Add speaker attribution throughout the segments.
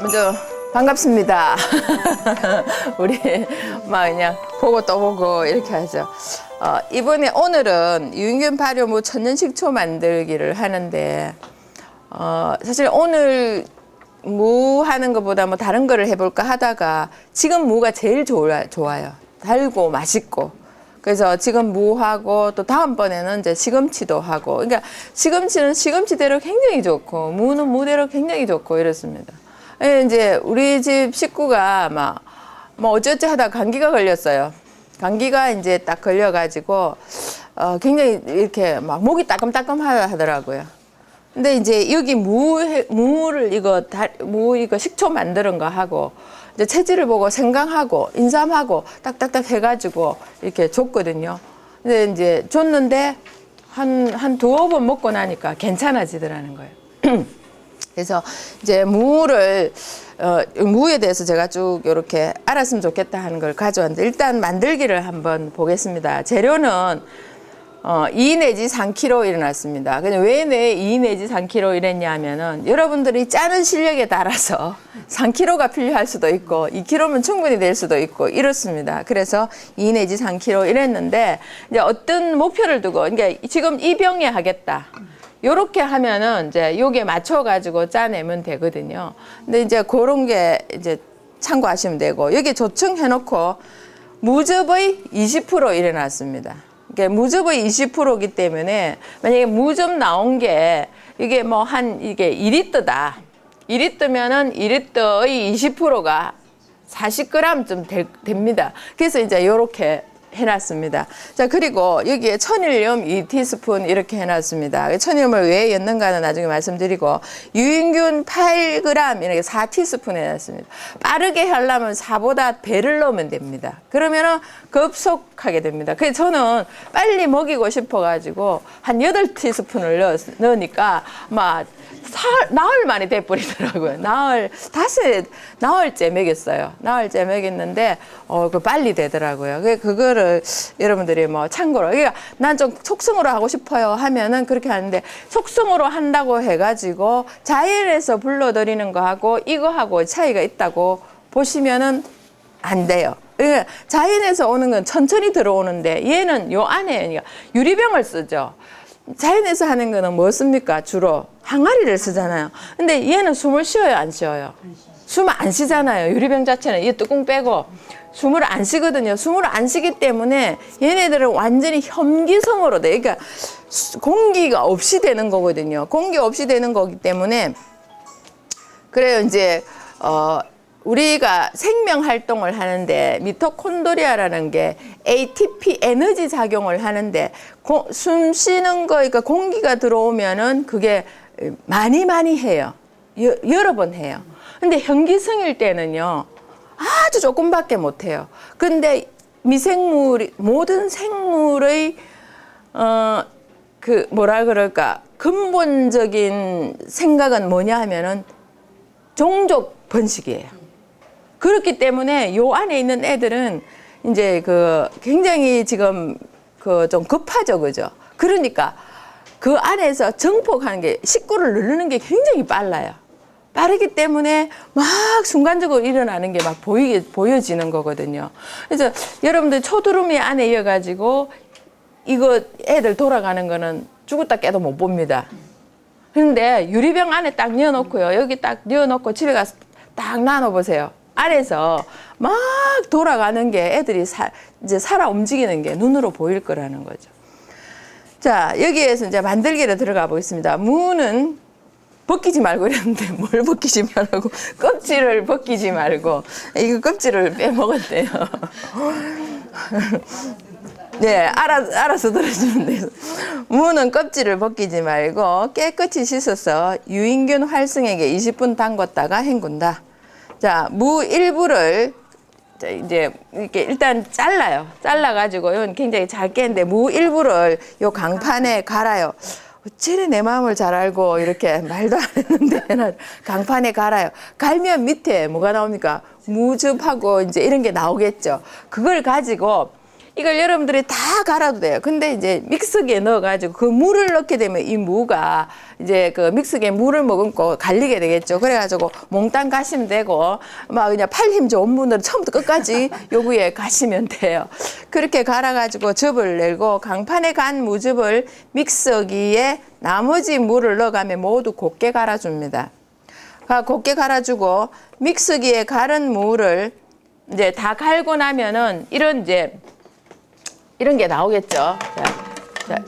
Speaker 1: 먼저 반갑습니다. 우리 막 그냥 보고 또 보고 이렇게 하죠. 이번에 오늘은 유인균 발효무 천연식초 만들기를 하는데 사실 오늘 무 하는 것보다 뭐 다른 거를 해볼까 하다가 지금 무가 제일 좋아요. 달고 맛있고. 그래서 지금 무하고 또 다음번에는 이제 시금치도 하고. 그러니까 시금치는 시금치대로 굉장히 좋고 무는 무대로 굉장히 좋고 이렇습니다. 이제 우리 집 식구가 뭐 어쩌지 하다가 감기가 걸렸어요. 감기가 이제 딱 걸려가지고 굉장히 이렇게 막 목이 따끔따끔 하더라고요. 근데 이제 여기 무를 무 이거 식초 만드는 거 하고 이제 체질을 보고 생강하고 인삼하고 딱딱딱 해가지고 이렇게 줬거든요. 근데 이제 줬는데 한 두어 번 먹고 나니까 괜찮아지더라는 거예요. 그래서 이제 무에 대해서 제가 쭉 이렇게 알았으면 좋겠다 하는 걸 가져왔는데 일단 만들기를 한번 보겠습니다. 재료는 2 내지 3kg 일어났습니다. 근데 왜 2 내지 3kg 이랬냐 하면은 여러분들이 짜는 실력에 따라서 3kg가 필요할 수도 있고 2kg면 충분히 될 수도 있고 이렇습니다. 그래서 2 내지 3kg 이랬는데 이제 어떤 목표를 두고 그러니까 지금 이 병에 하겠다. 요렇게 하면은 이제 요게 맞춰가지고 짜내면 되거든요. 근데 이제 그런 게 이제 참고하시면 되고 여기 조청 해놓고 무즙의 20% 일어났습니다. 그러니까 무즙의 20%이기 때문에 만약에 무즙 나온 게 이게 뭐 이게 2리터다. 2리터면은 2리터의 20%가 40g쯤 됩니다. 그래서 이제 요렇게 해놨습니다. 자, 그리고 여기에 천일염 2티스푼 이렇게 해놨습니다. 천일염을 왜 넣는가는 나중에 말씀드리고 유인균 8g 이렇게 4티스푼 해놨습니다. 빠르게 하려면 4보다 배를 넣으면 됩니다. 그러면은 급속하게 됩니다. 그래서 저는 빨리 먹이고 싶어가지고 한 8티스푼을 넣으니까 막 나흘 만에 돼버리더라고요. 나흘째 먹였어요. 나흘째 먹였는데, 빨리 되더라고요. 그거를 여러분들이 뭐 참고로. 그러니까 난 좀 속성으로 하고 싶어요 하면은 그렇게 하는데, 속성으로 한다고 해가지고 자연에서 불러들이는 거하고 이거하고 차이가 있다고 보시면은 안 돼요. 그러니까 자연에서 오는 건 천천히 들어오는데 얘는 요 안에 유리병을 쓰죠. 자연에서 하는 거는 뭐 씁니까? 주로 항아리를 쓰잖아요. 근데 얘는 숨을 쉬어요, 안 쉬어요? 숨 안 쉬잖아요. 유리병 자체는 이 뚜껑 빼고 숨을 안 쉬거든요. 숨을 안 쉬기 때문에 얘네들은 완전히 현기성으로 돼. 그러니까 공기가 없이 되는 거거든요. 공기 없이 되는 거기 때문에 그래요. 이제 우리가 생명 활동을 하는데 미토콘드리아라는 게 ATP 에너지 작용을 하는데 숨 쉬는 거 그러니까 공기가 들어오면은 그게 많이 해요. 여러 번 해요. 근데 현기성일 때는요. 아주 조금밖에 못 해요. 근데 모든 생물의 뭐라 그럴까? 근본적인 생각은 뭐냐 하면은 종족 번식이에요. 그렇기 때문에 요 안에 있는 애들은 이제 굉장히 지금 좀 급하죠, 그죠? 그러니까 그 안에서 정폭하는 게 식구를 누르는 게 굉장히 빨라요. 빠르기 때문에 막 순간적으로 일어나는 게 막 보여지는 거거든요. 그래서 여러분들 초두루미 안에 이어가지고 이거 애들 돌아가는 거는 죽었다 깨도 못 봅니다. 그런데 유리병 안에 딱 넣어놓고요. 여기 딱 넣어놓고 집에 가서 딱 나눠보세요. 안에서 막 돌아가는 게 애들이 이제 살아 움직이는 게 눈으로 보일 거라는 거죠. 자, 여기에서 이제 만들기로 들어가 보겠습니다. 무는 벗기지 말고 이랬는데 뭘 벗기지 말고 껍질을 벗기지 말고 이거 껍질을 빼먹었대요. 네, 알아서 들어주면 돼요. 무는 껍질을 벗기지 말고 깨끗이 씻어서 유인균 활성액에 20분 담궜다가 헹군다. 자, 무 일부를 이제 이렇게 일단 잘라요. 잘라가지고 이건 굉장히 잘 깼는데 무 일부를 요 강판에 갈아요. 어찌나 내 마음을 잘 알고 이렇게 말도 안 했는데 강판에 갈아요. 갈면 밑에 뭐가 나옵니까? 무즙하고 이제 이런 게 나오겠죠. 그걸 가지고 이걸 여러분들이 다 갈아도 돼요. 근데 이제 믹서기에 넣어가지고 그 물을 넣게 되면 이 무가 이제 그 믹서기에 물을 머금고 갈리게 되겠죠. 그래가지고 몽땅 가시면 되고 막 그냥 팔 힘 좋은 분들은 처음부터 끝까지 요구에 가시면 돼요. 그렇게 갈아가지고 즙을 내고 강판에 간 무즙을 믹서기에 나머지 물을 넣어가면 모두 곱게 갈아줍니다. 곱게 갈아주고 믹서기에 갈은 무를 이제 다 갈고 나면은 이런 게 나오겠죠.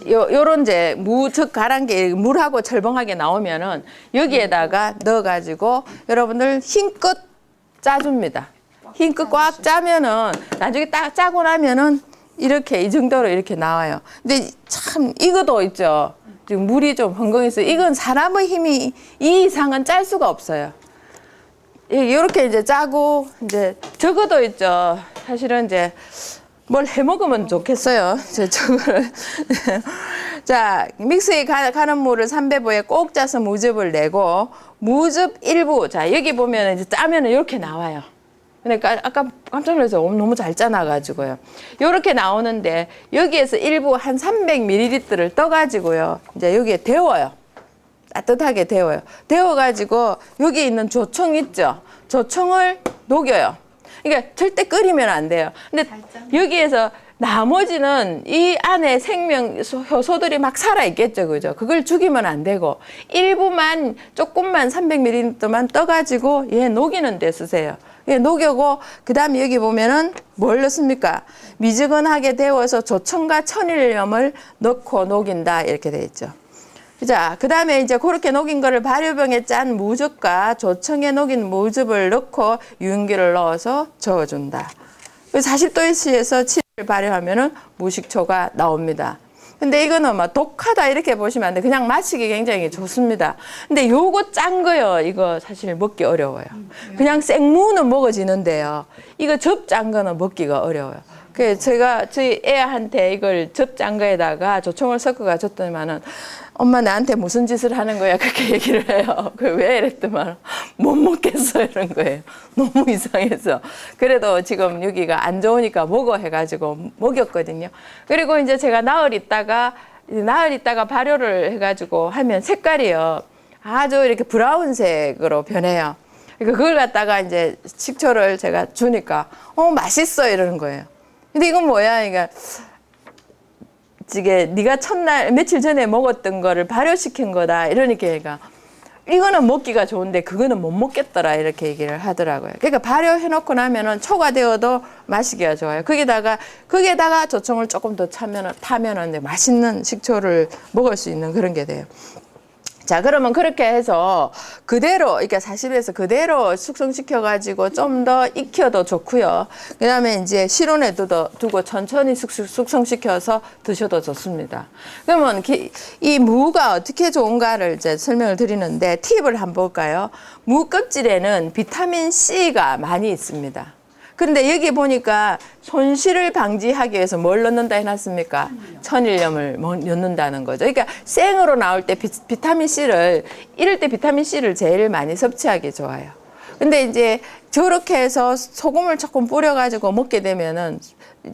Speaker 1: 요런 이제 무즉 갈은 게 물하고 절벙하게 나오면은 여기에다가 넣어가지고 여러분들 힘껏 짜줍니다. 힘껏 꽉 짜면은 나중에 딱 짜고 나면은 이렇게 이 정도로 이렇게 나와요. 근데 참 이거도 있죠. 지금 물이 좀 헝벙해서 이건 사람의 힘이 이 이상은 짤 수가 없어요. 이렇게 이제 짜고 이제 적어도 있죠. 사실은 이제 뭘 해 먹으면 좋겠어요. 저거를 자 믹서기에 가는 물을 3배부에 꼭 짜서 무즙을 내고 무즙 일부 자 여기 보면 이제 짜면은 이렇게 나와요. 근데 아까 깜짝 놀라서 너무 잘 짜놔가지고요. 이렇게 나오는데 여기에서 일부 한 300ml를 떠가지고요. 이제 여기에 데워요. 따뜻하게 데워요. 데워가지고 여기 있는 조청 있죠. 조청을 녹여요. 그러니까 절대 끓이면 안 돼요. 근데 여기에서 나머지는 이 안에 생명 효소들이 막 살아있겠죠. 그죠? 그걸 죽이면 안 되고 일부만 조금만 300ml만 떠가지고 얘 녹이는 데 쓰세요. 예, 녹여고 그다음에 여기 보면은 뭘 넣습니까? 미지근하게 데워서 조청과 천일염을 넣고 녹인다 이렇게 돼 있죠. 자, 그다음에 이제 그렇게 녹인 거를 발효병에 짠 무즙과 조청에 녹인 무즙을 넣고 유인기를 넣어서 저어준다. 40도씨에서 7일 발효하면은 무식초가 나옵니다. 근데 이거는 막 독하다 이렇게 보시면 안 돼. 그냥 마시기 굉장히 좋습니다. 근데 요거 짠 거요. 이거 사실 먹기 어려워요. 그냥 생무는 먹어지는데요. 이거 즙 짠 거는 먹기가 어려워요. 그래서 제가 저희 애한테 이걸 즙 짠 거에다가 조청을 섞어가 줬더니만은 엄마 나한테 무슨 짓을 하는 거야 그렇게 얘기를 해요. 왜 이랬더만 못 먹겠어 이런 거예요. 너무 이상해서. 그래도 지금 여기가 안 좋으니까 먹어 해가지고 먹였거든요. 그리고 이제 제가 나흘 있다가 발효를 해가지고 하면 색깔이요 아주 이렇게 브라운색으로 변해요. 그러니까 그걸 갖다가 이제 식초를 제가 주니까 맛있어 이러는 거예요. 근데 이건 뭐야? 그러니까 이게 네가 첫날 며칠 전에 먹었던 거를 발효시킨 거다 이러니까 얘가 이거는 먹기가 좋은데 그거는 못 먹겠더라 이렇게 얘기를 하더라고요. 그러니까 발효해놓고 나면은 초가 되어도 마시기가 좋아요. 거기에다가 조청을 조금 더 타면은 맛있는 식초를 먹을 수 있는 그런 게 돼요. 자, 그러면 그렇게 해서 그대로, 그러니까 40에서 그대로 숙성시켜가지고 좀 더 익혀도 좋고요. 그 다음에 이제 실온에 두고 천천히 숙성시켜서 드셔도 좋습니다. 그러면 이 무가 어떻게 좋은가를 이제 설명을 드리는데 팁을 한번 볼까요? 무 껍질에는 비타민 C가 많이 있습니다. 그런데 여기 보니까 손실을 방지하기 위해서 뭘 넣는다 해놨습니까? 천일염을 넣는다는 거죠. 그러니까 생으로 나올 때 비타민 C를 이럴 때 비타민 C를 제일 많이 섭취하기 좋아요. 근데 이제 저렇게 해서 소금을 조금 뿌려가지고 먹게 되면은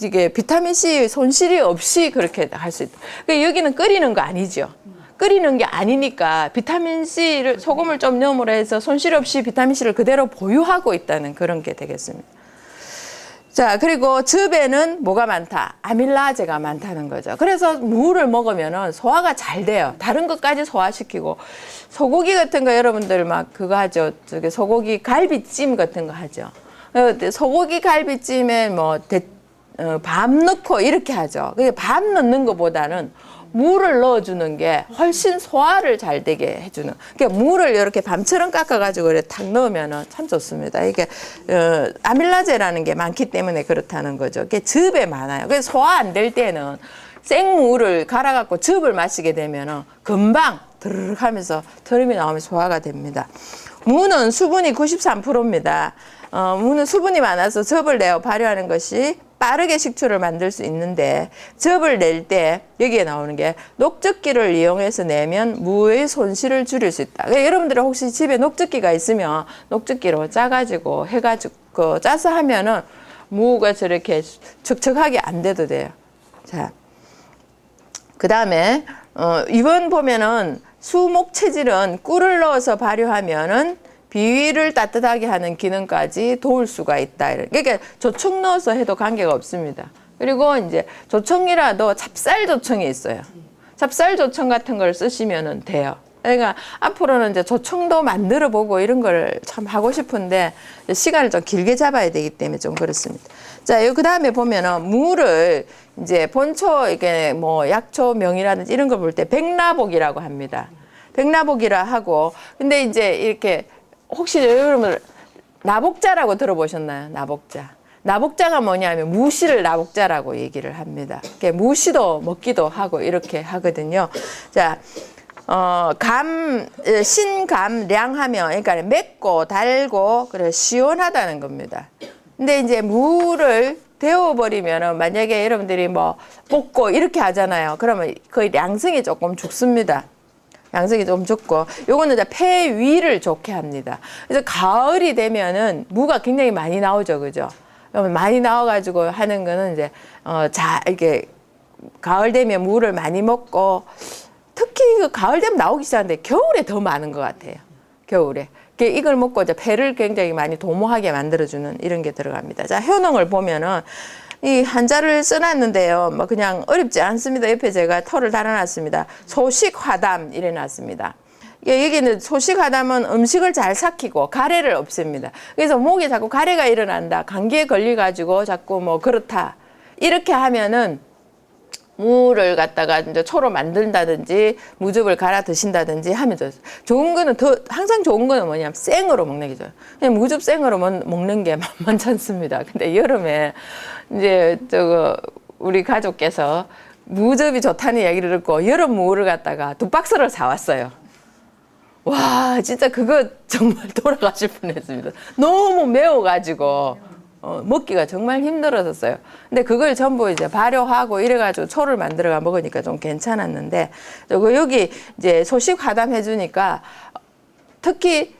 Speaker 1: 이게 비타민 C 손실이 없이 그렇게 할 수 있다. 그러니까 여기는 끓이는 거 아니죠. 끓이는 게 아니니까 비타민 C를 소금을 좀 넣음으로 해서 손실 없이 비타민 C를 그대로 보유하고 있다는 그런 게 되겠습니다. 자, 그리고 즙에는 뭐가 많다? 아밀라제가 많다는 거죠. 그래서 무를 먹으면은 소화가 잘 돼요. 다른 것까지 소화시키고. 소고기 같은 거 여러분들 막 그거 하죠. 저기 소고기 갈비찜 같은 거 하죠. 소고기 갈비찜에 뭐 밥 넣고 이렇게 하죠. 밥 넣는 것보다는 무를 넣어주는 게 훨씬 소화를 잘 되게 해주는. 그러니까 무를 이렇게 밤처럼 깎아가지고 이렇게 탁 넣으면은 참 좋습니다. 이게 아밀라제라는 게 많기 때문에 그렇다는 거죠. 그게 즙에 많아요. 그래서 소화 안 될 때는 생무를 갈아갖고 즙을 마시게 되면은 금방 드르륵 하면서 트름이 나오면 소화가 됩니다. 무는 수분이 93%입니다. 무는 수분이 많아서 즙을 내어 발효하는 것이 빠르게 식초를 만들 수 있는데 즙을 낼 때 여기에 나오는 게 녹즙기를 이용해서 내면 무의 손실을 줄일 수 있다. 그러니까 여러분들은 혹시 집에 녹즙기가 있으면 녹즙기로 짜가지고 해가지고 짜서 하면은 무가 저렇게 척척하게 안 돼도 돼요. 자, 그 다음에 이번 보면은 수목 체질은 꿀을 넣어서 발효하면은 비위를 따뜻하게 하는 기능까지 도울 수가 있다. 그러니까 조청 넣어서 해도 관계가 없습니다. 그리고 이제 조청이라도 찹쌀 조청이 있어요. 찹쌀 조청 같은 걸 쓰시면 돼요. 그러니까 앞으로는 이제 조청도 만들어 보고 이런 걸 참 하고 싶은데 시간을 좀 길게 잡아야 되기 때문에 좀 그렇습니다. 자, 그 다음에 보면은 무를 이제 본초 이게 뭐 약초 명이라든지 이런 걸 볼 때 백나복이라고 합니다. 백나복이라 하고 근데 이제 이렇게 혹시 여러분 나복자라고 들어보셨나요? 나복자. 나복자가 뭐냐면 무씨를 나복자라고 얘기를 합니다. 무씨도 먹기도 하고 이렇게 하거든요. 자, 신감량하면 그러니까 맵고 달고 그래 시원하다는 겁니다. 근데 이제 무를 데워버리면은 만약에 여러분들이 뭐 볶고 이렇게 하잖아요. 그러면 거의 양성이 조금 죽습니다. 양성이 좀 죽고 요거는 이제 폐위를 좋게 합니다. 그래서 가을이 되면은 무가 굉장히 많이 나오죠, 그죠? 그러면 많이 나와가지고 하는 거는 이제 이렇게 가을 되면 무를 많이 먹고 특히 그 가을 되면 나오기 시작하는데 겨울에 더 많은 것 같아요. 겨울에. 이걸 먹고 이제 폐를 굉장히 많이 도모하게 만들어주는 이런 게 들어갑니다. 자, 효능을 보면은 이 한자를 써놨는데요. 뭐 그냥 어렵지 않습니다. 옆에 제가 털을 달아놨습니다. 소식화담 이래 놨습니다. 여기는 소식화담은 음식을 잘 삭히고 가래를 없앱니다. 그래서 목에 자꾸 가래가 일어난다. 감기에 걸려가지고 자꾸 뭐 그렇다. 이렇게 하면은 무를 갖다가 이제 초로 만든다든지 무즙을 갈아 드신다든지 하면 좋은 거는 항상 좋은 거는 뭐냐면 생으로 먹는 게 좋아요. 그냥 무즙 생으로 먹는 게 만만치 않습니다. 근데 여름에 이제 우리 가족께서 무즙이 좋다는 얘기를 듣고 여름 무를 갖다가 2박스를 사왔어요. 와, 진짜 그거 정말 돌아가실 뻔했습니다. 너무 매워가지고. 먹기가 정말 힘들어졌어요. 근데 그걸 전부 이제 발효하고 이래가지고 초를 만들어가 먹으니까 좀 괜찮았는데, 여기 이제 소식 화담해 주니까 특히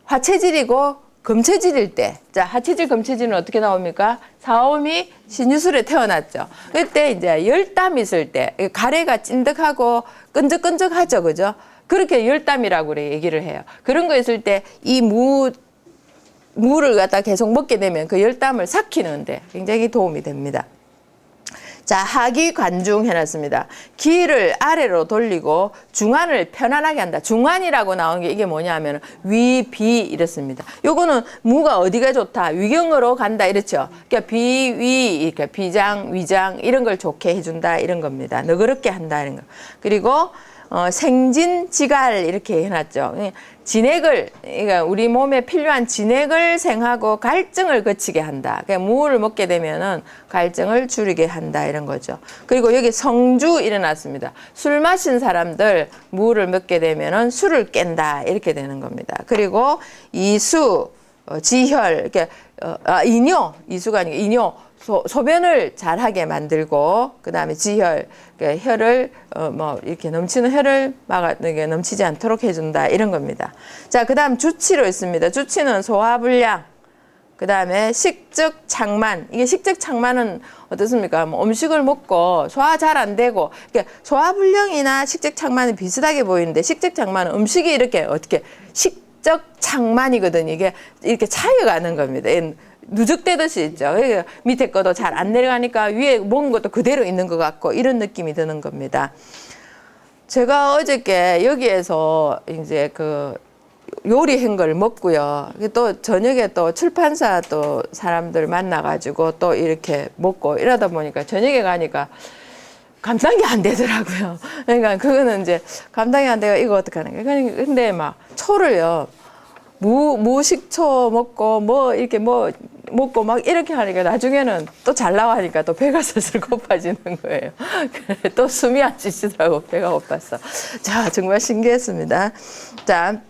Speaker 1: 화체질이고 금체질일 때, 자, 하체질, 금체질은 어떻게 나옵니까? 사오미 신유술에 태어났죠. 그때 이제 열땀 있을 때, 가래가 찐득하고 끈적끈적하죠, 그죠? 그렇게 열땀이라고 그래 얘기를 해요. 그런 거 있을 때 이 무를 갖다 계속 먹게 되면 그 열담을 삭히는데 굉장히 도움이 됩니다. 자, 하기 관중 해놨습니다. 기를 아래로 돌리고 중안을 편안하게 한다. 중안이라고 나온 게 이게 뭐냐면 위, 비 이렇습니다. 요거는 무가 어디가 좋다. 위경으로 간다 이렇죠. 그러니까 비, 위, 이렇게 비장, 위장 이런 걸 좋게 해준다 이런 겁니다. 너그럽게 한다 이런 거. 그리고 생진지갈 이렇게 해놨죠. 진액을, 그러니까 우리 몸에 필요한 진액을 생하고 갈증을 거치게 한다. 그러니까 무를 먹게 되면은 갈증을 줄이게 한다 이런 거죠. 그리고 여기 성주 일어났습니다. 술 마신 사람들 무를 먹게 되면은 술을 깬다 이렇게 되는 겁니다. 그리고 이수, 지혈, 이렇게 이뇨, 이수가 아니고 이뇨. 소변을 잘하게 만들고 그다음에 지혈, 그러니까 혈을 이렇게 넘치는 혈을 넘치지 않도록 해준다 이런 겁니다. 자, 그다음 주치로 있습니다. 주치는 소화불량, 그다음에 식적창만. 이게 식적창만은 어떻습니까? 뭐 음식을 먹고 소화 잘 안 되고, 그러니까 소화불량이나 식적창만은 비슷하게 보이는데 식적창만은 음식이 이렇게 어떻게 식적창만이거든요. 이게 이렇게 차이가는 겁니다. 누적되듯이 있죠. 밑에 거도 잘 안 내려가니까 위에 먹은 것도 그대로 있는 것 같고 이런 느낌이 드는 겁니다. 제가 어저께 여기에서 이제 그 요리한 걸 먹고요. 또 저녁에 또 출판사 또 사람들 만나가지고 또 이렇게 먹고 이러다 보니까 저녁에 가니까 감당이 안 되더라고요. 그러니까 그거는 이제 감당이 안 돼요. 이거 어떡하는 거예요. 근데 막 초를요. 무식초 먹고 이렇게 먹고 막 이렇게 하니까 나중에는 또 잘 나가니까 또 배가 슬슬 고파지는 거예요. 그래, 또 숨이 안 쉬시더라고. 배가 고팠어. 자, 정말 신기했습니다. 자,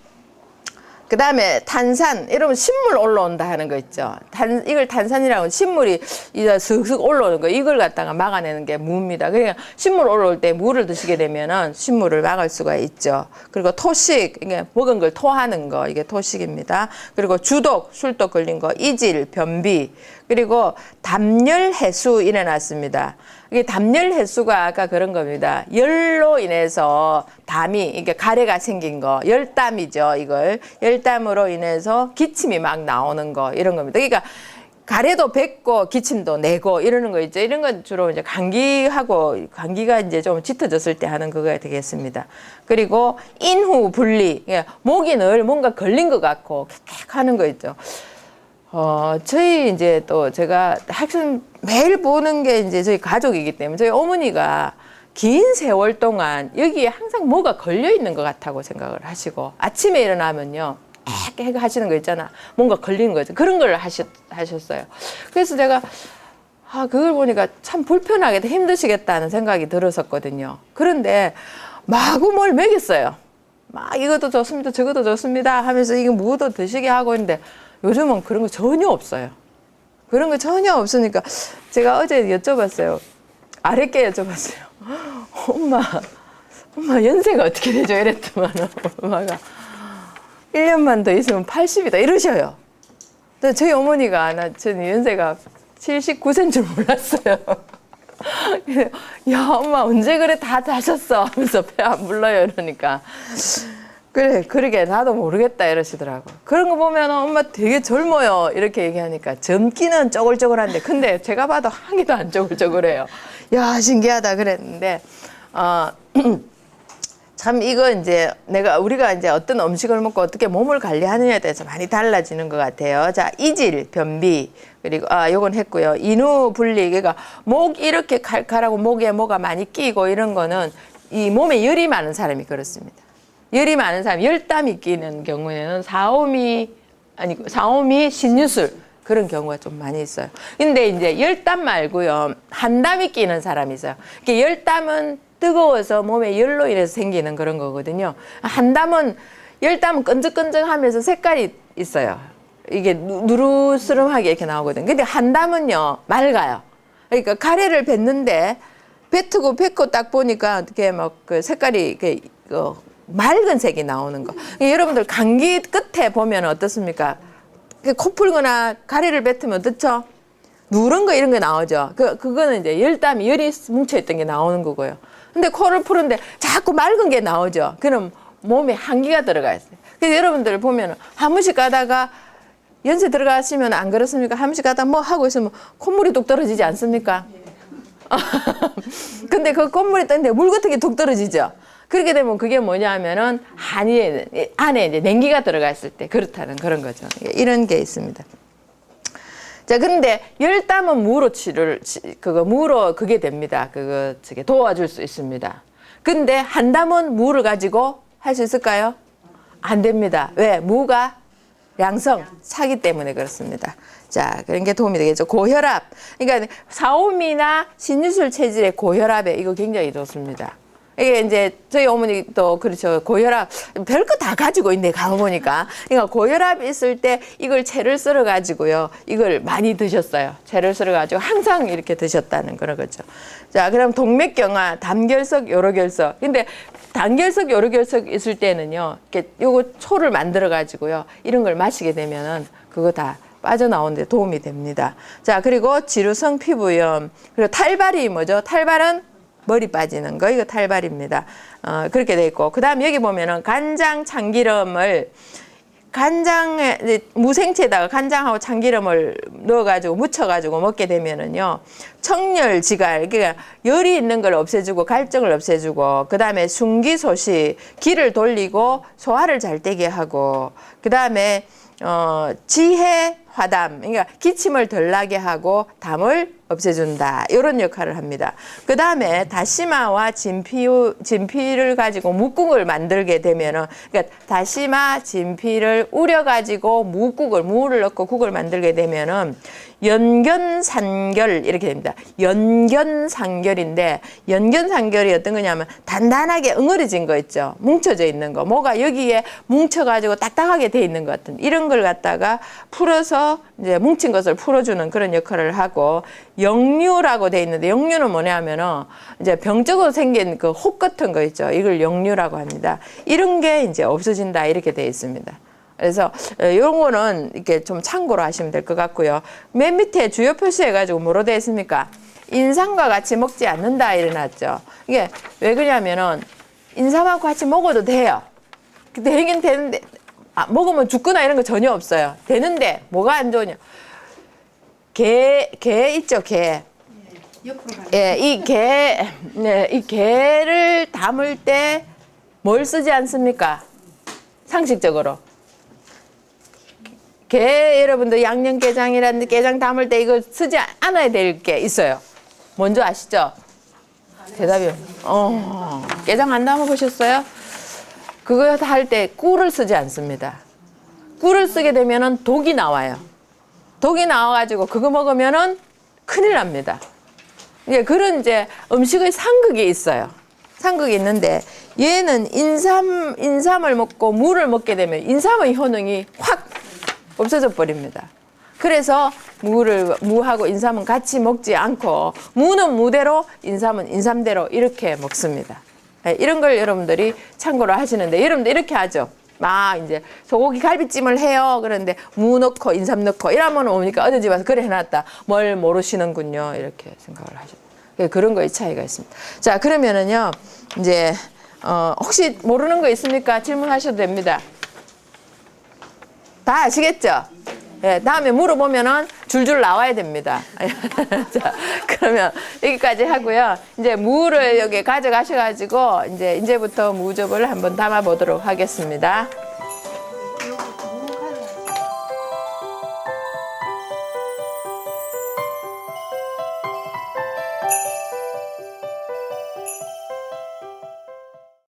Speaker 1: 그 다음에 탄산, 여러분 신물 올라온다 하는 거 있죠. 이걸 탄산이라고 신물이 이제 슥슥 올라오는 거, 이걸 갖다가 막아내는 게 무입니다. 그러니까 신물 올라올 때 무를 드시게 되면은 신물을 막을 수가 있죠. 그리고 토식, 이게 먹은 걸 토하는 거, 이게 토식입니다. 그리고 주독, 술독 걸린 거, 이질, 변비, 그리고 담열 해수 일어났습니다. 이게 담열 해수가 아까 그런 겁니다. 열로 인해서 담이 이게 가래가 생긴 거, 열담이죠. 이걸 열담으로 인해서 기침이 막 나오는 거 이런 겁니다. 그러니까 가래도 뱉고 기침도 내고 이러는 거 있죠. 이런 건 주로 이제 감기가 이제 좀 짙어졌을 때 하는 그거가 되겠습니다. 그리고 인후 분리, 목이 늘 뭔가 걸린 것 같고 킥킥 하는 거 있죠. 저희 이제 또 제가 학생 매일 보는 게 이제 저희 가족이기 때문에 저희 어머니가 긴 세월 동안 여기에 항상 뭐가 걸려 있는 것 같다고 생각을 하시고 아침에 일어나면요. 이렇게 하시는 거 있잖아. 뭔가 걸리는 거죠. 그런 걸 하셨어요. 그래서 제가 그걸 보니까 참 불편하겠다, 힘드시겠다는 생각이 들었었거든요. 그런데 마구 뭘 먹였어요. 막 이것도 좋습니다, 저것도 좋습니다 하면서 이게 무도 드시게 하고 있는데 요즘은 그런 거 전혀 없어요. 그런 거 전혀 없으니까 제가 어제 여쭤봤어요. 아랫게 여쭤봤어요. 엄마 연세가 어떻게 되죠? 이랬더만 엄마가 1년만 더 있으면 80이다 이러셔요. 근데 저희 어머니가 저는 연세가 79세인 줄 몰랐어요. 야 엄마 언제 그래 다 다셨어 하면서 배 안 불러요 이러니까 그래 그러게 나도 모르겠다 이러시더라고. 그런 거 보면 엄마 되게 젊어요 이렇게 얘기하니까 젊기는 쪼글쪼글한데 근데 제가 봐도 한 개도 안 쪼글쪼글해요. 야 신기하다 그랬는데 참 이거 이제 우리가 이제 어떤 음식을 먹고 어떻게 몸을 관리하느냐에 따라서 많이 달라지는 것 같아요. 자, 이질, 변비, 그리고 요건 했고요. 인후 분리, 그러니까 목 이렇게 칼칼하고 목에 뭐가 많이 끼고 이런 거는 이 몸에 열이 많은 사람이 그렇습니다. 열이 많은 사람, 열땀이 끼는 경우에는 사오미 신유술 그런 경우가 좀 많이 있어요. 근데 이제 열땀 말고요. 한땀이 끼는 사람이 있어요. 이렇게 열땀은 뜨거워서 몸에 열로 인해서 생기는 그런 거거든요. 열담은 끈적끈적하면서 색깔이 있어요. 이게 누르스름하게 이렇게 나오거든요. 근데 한담은요 맑아요. 그러니까 가래를 뱉는데 뱉고 딱 보니까 어떻게 막 그 색깔이 이렇게 맑은 색이 나오는 거. 여러분들 감기 끝에 보면 어떻습니까? 코 풀거나 가래를 뱉으면 어떻죠? 누런 거 이런 게 나오죠. 그거는 이제 열이 뭉쳐있던 게 나오는 거고요. 근데 코를 푸는데 자꾸 맑은 게 나오죠. 그럼 몸에 한기가 들어가 있어요. 그래서 여러분들 보면 한 번씩 가다가 연세 들어가시면 안 그렇습니까? 한 번씩 가다가 뭐 하고 있으면 콧물이 뚝 떨어지지 않습니까? 근데 그 콧물이 떠는데 물 같은 게 뚝 떨어지죠. 그렇게 되면 그게 뭐냐 하면은 안에 이제 냉기가 들어가 있을 때 그렇다는 그런 거죠. 이런 게 있습니다. 자, 근데 열담은 무로 그게 됩니다. 도와줄 수 있습니다. 근데 한담은 무를 가지고 할 수 있을까요? 안 됩니다. 왜? 무가 차기 때문에 그렇습니다. 자, 그런 게 도움이 되겠죠. 고혈압. 그러니까 사오미나 신유술 체질의 고혈압에 이거 굉장히 좋습니다. 이게 이제 저희 어머니도 그렇죠. 고혈압 별거 다 가지고 있네 가보니까. 그러니까 고혈압 있을 때 이걸 채를 썰어 가지고요. 이걸 많이 드셨어요. 채를 썰어 가지고 항상 이렇게 드셨다는 그런 거죠. 자, 그럼 동맥경화, 담결석, 요로결석. 근데 단결석, 요로결석 있을 때는요. 이렇게 요거 초를 만들어 가지고요. 이런 걸 마시게 되면은 그거 다 빠져나오는 데 도움이 됩니다. 자, 그리고 지루성 피부염. 그리고 탈발이 뭐죠? 탈발은 머리 빠지는 거, 이거 탈발입니다. 그렇게 돼 있고. 그 다음 여기 보면은 간장, 참기름을 무생채에다가 간장하고 참기름을 넣어가지고 묻혀가지고 먹게 되면은요, 청열지갈, 그러니까 열이 있는 걸 없애주고 갈증을 없애주고, 그 다음에 순기소시, 기를 돌리고 소화를 잘 되게 하고, 그 다음에 지혜 화담, 그러니까 기침을 덜 나게 하고 담을 없애준다. 이런 역할을 합니다. 그 다음에 다시마와 진피를 가지고 묵국을 만들게 되면은, 그러니까 다시마, 진피를 우려가지고 무를 넣고 국을 만들게 되면은 연견산결 이렇게 됩니다. 연견산결인데, 연견산결이 어떤 거냐면 단단하게 응어리진 거 있죠. 뭉쳐져 있는 거. 뭐가 여기에 뭉쳐가지고 딱딱하게 돼 있는 것 같은 이런 걸 갖다가 풀어서 이제 뭉친 것을 풀어주는 그런 역할을 하고, 역류라고 돼 있는데, 역류는 뭐냐면은 이제 병적으로 생긴 그 혹 같은 거 있죠. 이걸 역류라고 합니다. 이런 게 이제 없어진다 이렇게 돼 있습니다. 그래서 이런 거는 이렇게 좀 참고로 하시면 될 것 같고요. 맨 밑에 주요 표시해가지고 뭐로 되어 있습니까? 인삼과 같이 먹지 않는다 이래놨죠. 이게 왜 그러냐면은 인삼하고 같이 먹어도 돼요. 되긴 되는데 먹으면 죽거나 이런 거 전혀 없어요. 되는데 뭐가 안 좋으냐? 게 있죠, 게. 예, 이 게를 담을 때 뭘 쓰지 않습니까? 상식적으로. 게 여러분들 양념게장이라든지 게장 담을 때 이거 쓰지 않아야 될 게 있어요. 뭔지 아시죠? 대답이 게장 안 담아 보셨어요? 그거 할 때 꿀을 쓰지 않습니다. 꿀을 쓰게 되면은 독이 나와요. 독이 나와가지고 그거 먹으면은 큰일 납니다. 예, 그런 이제 음식의 상극이 있어요. 상극이 있는데 얘는 인삼을 먹고 무를 먹게 되면 인삼의 효능이 확 없어져 버립니다. 그래서 무하고 인삼은 같이 먹지 않고 무는 무대로 인삼은 인삼대로 이렇게 먹습니다. 예, 이런 걸 여러분들이 참고로 하시는데 여러분들 이렇게 하죠. 막 이제 소고기 갈비찜을 해요. 그런데 무 넣고 인삼 넣고 이러면 뭡니까? 어느 집 와서 그래 해놨다. 뭘 모르시는군요. 이렇게 생각을 하죠. 그런 거의 차이가 있습니다. 자, 그러면은요, 이제, 혹시 모르는 거 있습니까? 질문하셔도 됩니다. 다 아시겠죠? 예, 다음에 물어보면은 줄줄 나와야 됩니다. 자, 그러면 여기까지 하고요. 이제 무를 여기 가져가셔가지고, 이제부터 무즙을 한번 담아 보도록 하겠습니다.